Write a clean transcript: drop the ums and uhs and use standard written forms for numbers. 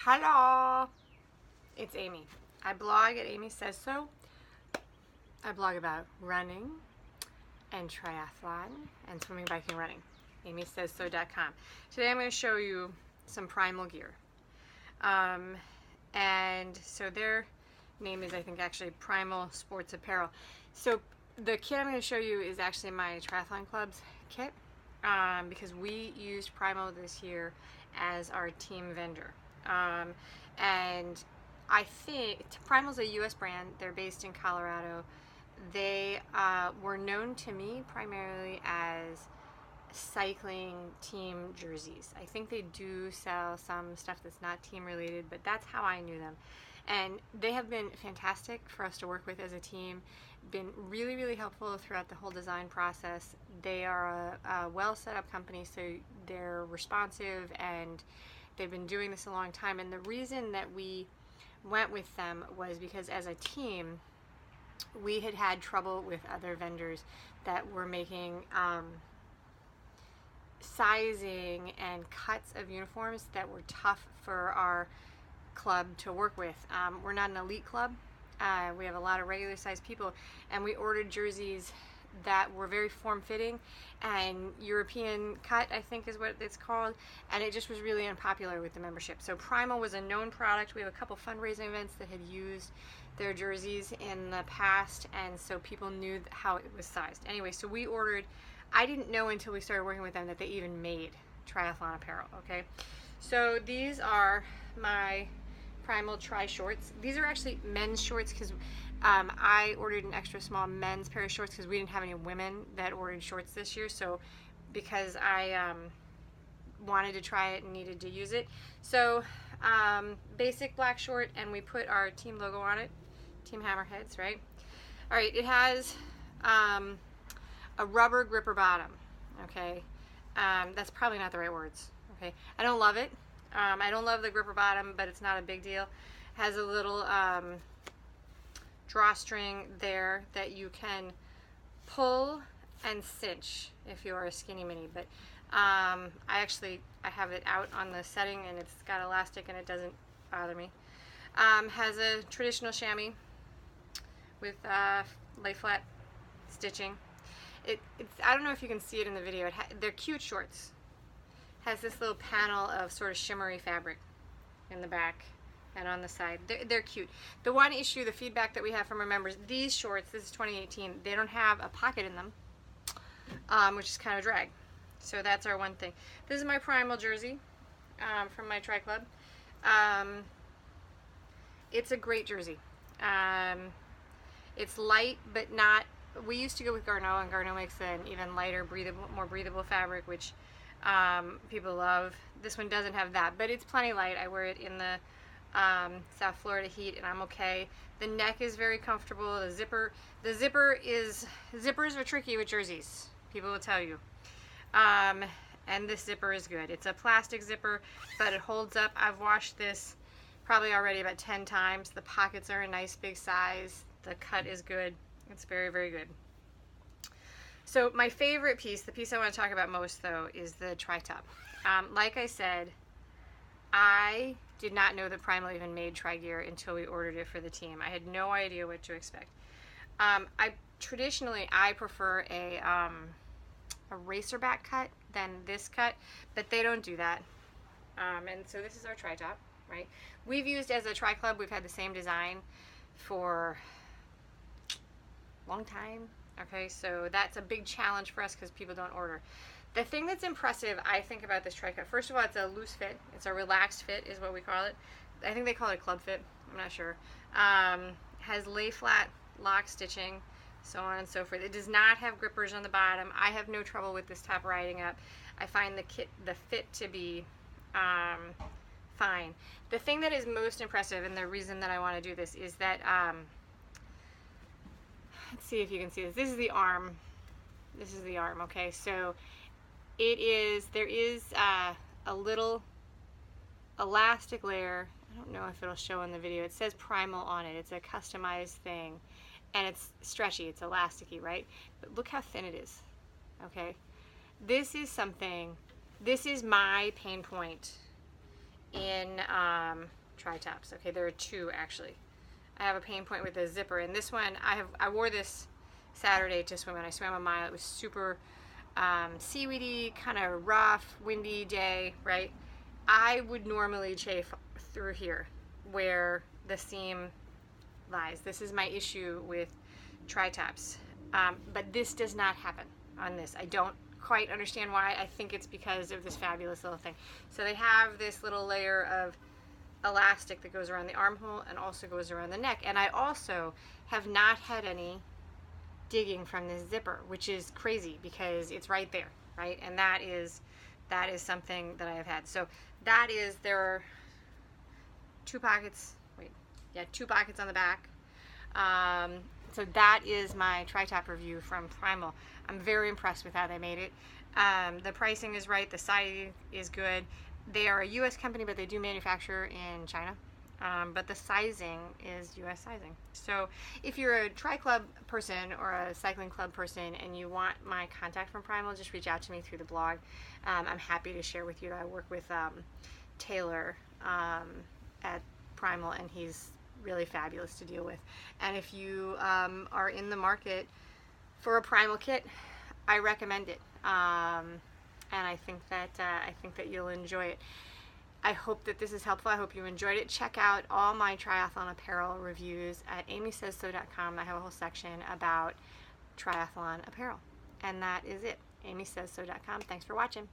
Hello, it's Amy. I blog at Amy Says So. I blog about running and triathlon and swimming, biking, running. AmySaysSo.com. Today I'm going to show you some Primal gear. And so their name is, I think, actually Primal Sports Apparel. So the kit I'm going to show you is actually my triathlon club's kit, because we used Primal this year as our team vendor. And I think Primal's a U.S. brand. They're based in Colorado. They were known to me primarily as cycling team jerseys. I think they do sell some stuff that's not team related, but that's how I knew them. And they have been fantastic for us to work with as a team, been really, really helpful throughout the whole design process. They are a well set up company, so they're responsive, and they've been doing this a long time. And the reason that we went with them was because as a team, we had trouble with other vendors that were making sizing and cuts of uniforms that were tough for our club to work with. We're not an elite club. We have a lot of regular sized people, and we ordered jerseys that were very form-fitting and European cut, I think is what it's called, and it just was really unpopular with the membership. So Primal was a known product. We have a couple fundraising events that had used their jerseys in the past, and so people knew how it was sized. Anyway, so we ordered. I didn't know until we started working with them that they even made triathlon apparel, okay? So these are my Primal Try shorts. These are actually men's shorts because I ordered an extra small men's pair of shorts because we didn't have any women that ordered shorts this year. So because I wanted to try it and needed to use it. So basic black short, and we put our team logo on it, Team Hammerheads, right? All right, it has a rubber gripper bottom, okay? That's probably not the right words, okay? I don't love it. I don't love the gripper bottom, but it's not a big deal. It has a little drawstring there that you can pull and cinch if you're a skinny mini, but I have it out on the setting, and it's got elastic and it doesn't bother me. Has a traditional chamois with lay flat stitching. I don't know if you can see it in the video. They're cute shorts. Has this little panel of sort of shimmery fabric in the back and on the side. They're cute. The one issue, the feedback that we have from our members, these shorts, this is 2018, they don't have a pocket in them, which is kind of a drag. So that's our one thing. This is my Primal jersey from my Tri Club. It's a great jersey. It's light, but not. We used to go with Garneau, and Garneau makes an even lighter, more breathable fabric, which people love. This one doesn't have that, but it's plenty light. I wear it in the South Florida heat, and I'm okay. The neck is very comfortable. Zippers are tricky with jerseys. People will tell you. And this zipper is good. It's a plastic zipper, but it holds up. I've washed this probably already about 10 times. The pockets are a nice big size. The cut is good. It's very, very good. So my favorite piece, the piece I want to talk about most though, is the tri-top. Like I said, I did not know that Primal even made tri-gear until we ordered it for the team. I had no idea what to expect. Traditionally, I prefer a racerback cut than this cut, but they don't do that. And so this is our tri-top, right? We've used, as a Tri Club, we've had the same design for long time. Okay, so that's a big challenge for us because people don't order. The thing that's impressive, I think, about this tri-cut, first of all, it's a loose fit. It's a relaxed fit is what we call it. I think they call it a club fit. I'm not sure. Has lay flat lock stitching, so on and so forth. It does not have grippers on the bottom. I have no trouble with this top riding up. I find the fit to be fine. The thing that is most impressive, and the reason that I want to do this, is that let's see if you can see this. This is the arm. This is the arm, okay? So there is a little elastic layer. I don't know if it'll show in the video. It says Primal on it. It's a customized thing, and it's stretchy. It's elasticy, right? But look how thin it is, okay? This is my pain point in tri-tops. Okay, there are two actually. I have a pain point with the zipper, and this one I wore this Saturday to swim, and I swam a mile. It was super seaweedy, kind of rough, windy day, right? I would normally chafe through here where the seam lies. This is my issue with tri-tops, but this does not happen on this. I don't quite understand why. I think it's because of this fabulous little thing. So they have this little layer of elastic that goes around the armhole and also goes around the neck, and I also have not had any digging from this zipper, which is crazy because it's right there, right? And that is something that I have had. So that is, there are two pockets on the back. So that is my tri-top review from Primal. I'm very impressed with how they made it. The pricing is right, the sizing is good. They are a US company, but they do manufacture in China. But the sizing is US sizing. So if you're a tri-club person or a cycling club person and you want my contact from Primal, just reach out to me through the blog. I'm happy to share with you. I work with Taylor at Primal, and he's really fabulous to deal with. And if you are in the market for a Primal kit, I recommend it. And I think that you'll enjoy it. I hope that this is helpful. I hope you enjoyed it. Check out all my triathlon apparel reviews at amysaysso.com. I have a whole section about triathlon apparel. And that is it. amysaysso.com. Thanks for watching.